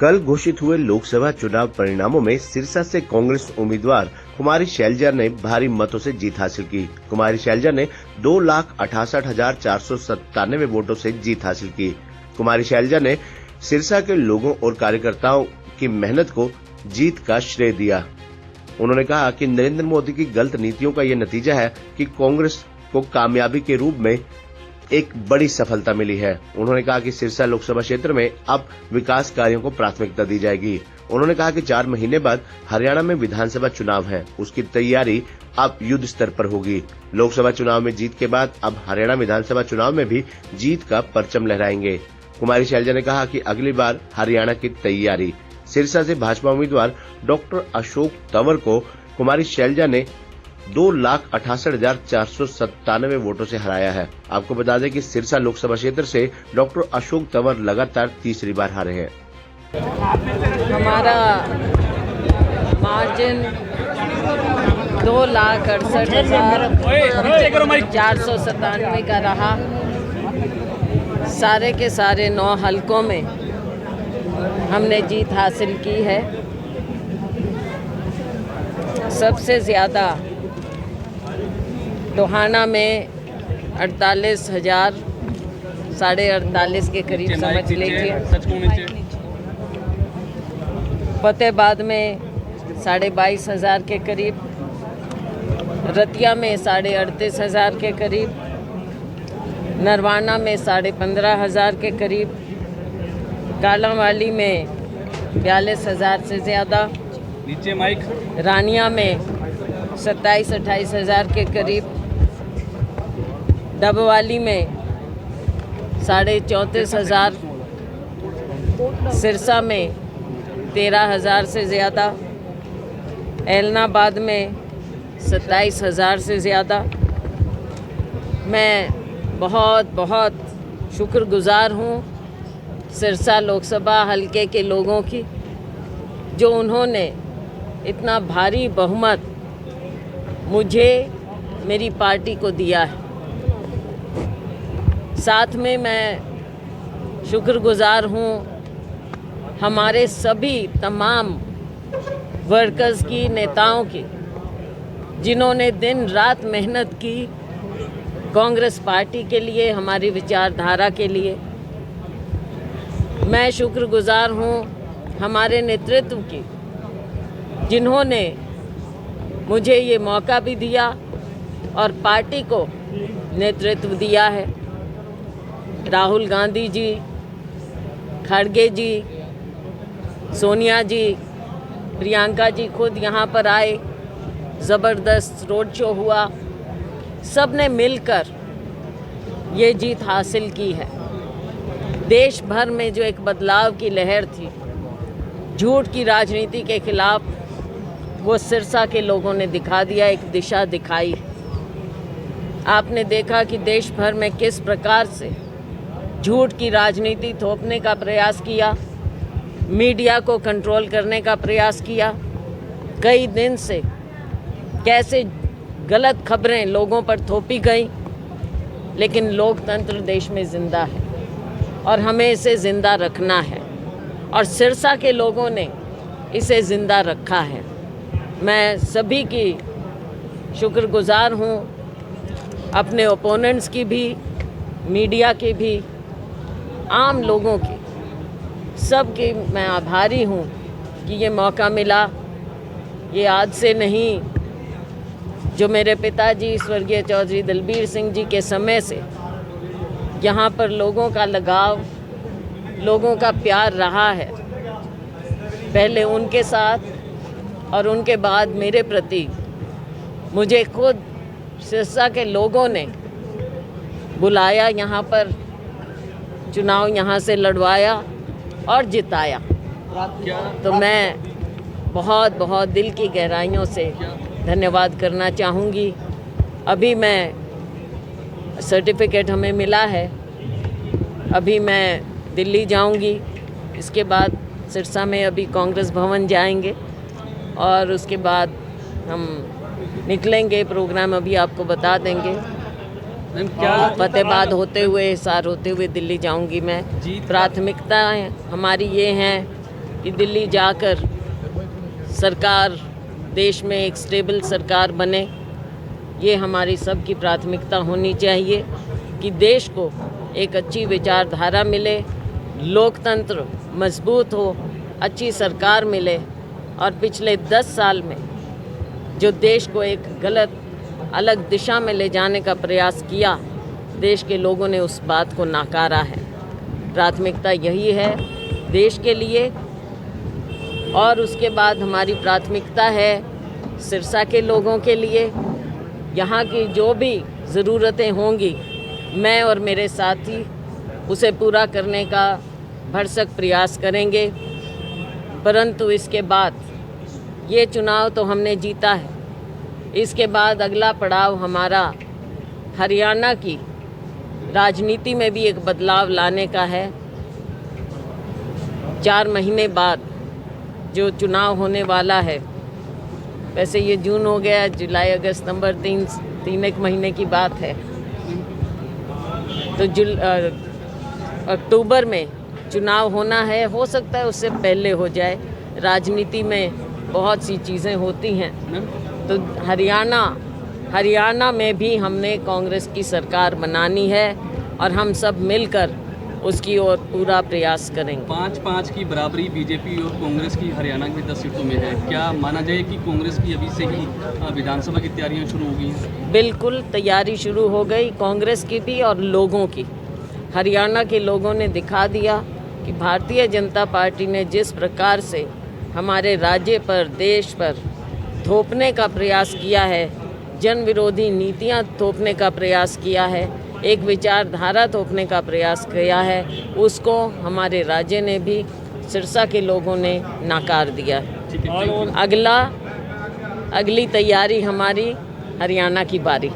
कल घोषित हुए लोकसभा चुनाव परिणामों में सिरसा से कांग्रेस उम्मीदवार कुमारी शैलजा ने भारी मतों से जीत हासिल की। कुमारी शैलजा ने 2,68,497 वोटों से जीत हासिल की। कुमारी शैलजा ने सिरसा के लोगों और कार्यकर्ताओं की मेहनत को जीत का श्रेय दिया। उन्होंने कहा कि नरेंद्र मोदी की गलत नीतियों का यह नतीजा है कि कांग्रेस को कामयाबी के रूप में एक बड़ी सफलता मिली है। उन्होंने कहा कि सिरसा लोकसभा क्षेत्र में अब विकास कार्यों को प्राथमिकता दी जाएगी। उन्होंने कहा कि 4 महीने बाद हरियाणा में विधानसभा चुनाव है, उसकी तैयारी अब युद्ध स्तर पर होगी। लोकसभा चुनाव में जीत के बाद अब हरियाणा विधानसभा चुनाव में भी जीत का परचम लहराएंगे। कुमारी शैलजा ने कहा कि अगली बार हरियाणा की तैयारी। सिरसा से भाजपा उम्मीदवार डॉक्टर अशोक तंवर को कुमारी शैलजा ने 2,68,497 वोटों से हराया है। आपको बता दें कि सिरसा लोकसभा क्षेत्र से डॉक्टर अशोक तंवर लगातार तीसरी बार हारे हैं। हमारा मार्जिन 2,68,497 का रहा। सारे के सारे 9 हलकों में हमने जीत हासिल की है। सबसे ज़्यादा टोहाना में 48,000 48,500 के करीब समझ लीजिए। फतेहाबाद में 22,500 के करीब, रतिया में 38,500 के करीब, नरवाना में 15,500 के करीब, कालांवाली में 42,000 से ज़्यादा, नीचे माइक, रानिया में 27-28,000 के करीब, डबवाली में 34,500, सिरसा में 13,000 से ज़्यादा, ऐलनाबाद में 27,000 से ज़्यादा। मैं बहुत बहुत शुक्रगुज़ार हूँ सिरसा लोकसभा हलके के लोगों की, जो उन्होंने इतना भारी बहुमत मुझे, मेरी पार्टी को दिया है। साथ में मैं शुक्रगुज़ार हूँ हमारे सभी तमाम वर्कर्स की, नेताओं की, जिन्होंने दिन रात मेहनत की कांग्रेस पार्टी के लिए, हमारी विचारधारा के लिए। मैं शुक्रगुज़ार हूँ हमारे नेतृत्व की, जिन्होंने मुझे ये मौका भी दिया और पार्टी को नेतृत्व दिया है। राहुल गांधी जी, खड़गे जी, सोनिया जी, प्रियंका जी खुद यहाँ पर आए, ज़बरदस्त रोड शो हुआ। सब ने मिलकर ये जीत हासिल की है। देश भर में जो एक बदलाव की लहर थी, झूठ की राजनीति के खिलाफ, वो सिरसा के लोगों ने दिखा दिया, एक दिशा दिखाई। आपने देखा कि देश भर में किस प्रकार से झूठ की राजनीति थोपने का प्रयास किया, मीडिया को कंट्रोल करने का प्रयास किया। कई दिन से कैसे गलत खबरें लोगों पर थोपी गई, लेकिन लोकतंत्र देश में ज़िंदा है और हमें इसे ज़िंदा रखना है, और सिरसा के लोगों ने इसे ज़िंदा रखा है। मैं सभी की शुक्रगुज़ार हूँ, अपने ओपोनेंट्स की भी, मीडिया की भी, आम लोगों की, सब की मैं आभारी हूँ कि ये मौका मिला। ये आज से नहीं, जो मेरे पिताजी स्वर्गीय चौधरी दलबीर सिंह जी के समय से यहाँ पर लोगों का लगाव, लोगों का प्यार रहा है। पहले उनके साथ और उनके बाद मेरे प्रति मुझे खुद सिरसा के लोगों ने बुलाया, यहाँ पर चुनाव यहाँ से लड़वाया और जिताया। तो मैं बहुत बहुत दिल की गहराइयों से धन्यवाद करना चाहूँगी। अभी मैं सर्टिफिकेट हमें मिला है, अभी मैं दिल्ली जाऊँगी, इसके बाद सिरसा में अभी कांग्रेस भवन जाएंगे और उसके बाद हम निकलेंगे। प्रोग्राम अभी आपको बता देंगे। फतेहाबाद होते हुए, हिसार होते हुए दिल्ली जाऊंगी मैं। प्राथमिकताएं हमारी ये हैं कि दिल्ली जाकर सरकार, देश में एक स्टेबल सरकार बने। ये हमारी सबकी प्राथमिकता होनी चाहिए कि देश को एक अच्छी विचारधारा मिले, लोकतंत्र मजबूत हो, अच्छी सरकार मिले। और पिछले 10 साल में जो देश को एक गलत अलग दिशा में ले जाने का प्रयास किया, देश के लोगों ने उस बात को नकारा है। प्राथमिकता यही है देश के लिए। और उसके बाद हमारी प्राथमिकता है सिरसा के लोगों के लिए। यहाँ की जो भी ज़रूरतें होंगी, मैं और मेरे साथी उसे पूरा करने का भरसक प्रयास करेंगे। परंतु इसके बाद ये चुनाव तो हमने जीता है, इसके बाद अगला पड़ाव हमारा हरियाणा की राजनीति में भी एक बदलाव लाने का है। 4 महीने बाद जो चुनाव होने वाला है, वैसे ये जून हो गया, जुलाई अगस्त सितंबर 3 एक महीने की बात है, तो अक्टूबर में चुनाव होना है। हो सकता है उससे पहले हो जाए, राजनीति में बहुत सी चीज़ें होती हैं। तो हरियाणा में भी हमने कांग्रेस की सरकार बनानी है और हम सब मिलकर उसकी ओर पूरा प्रयास करेंगे। 5-5 की बराबरी बीजेपी और कांग्रेस की हरियाणा की 10 सीटों में है। क्या माना जाए कि कांग्रेस की अभी से ही विधानसभा की तैयारियां शुरू हो गई हैं? बिल्कुल, तैयारी शुरू हो गई, कांग्रेस की भी और लोगों की। हरियाणा के लोगों ने दिखा दिया कि भारतीय जनता पार्टी ने जिस प्रकार से हमारे राज्य पर, देश पर थोपने का प्रयास किया है, जन विरोधी नीतियां थोपने का प्रयास किया है, एक विचारधारा थोपने का प्रयास किया है, उसको हमारे राज्य ने भी, सिरसा के लोगों ने नकार दिया है। अगली तैयारी हमारी हरियाणा की बारी।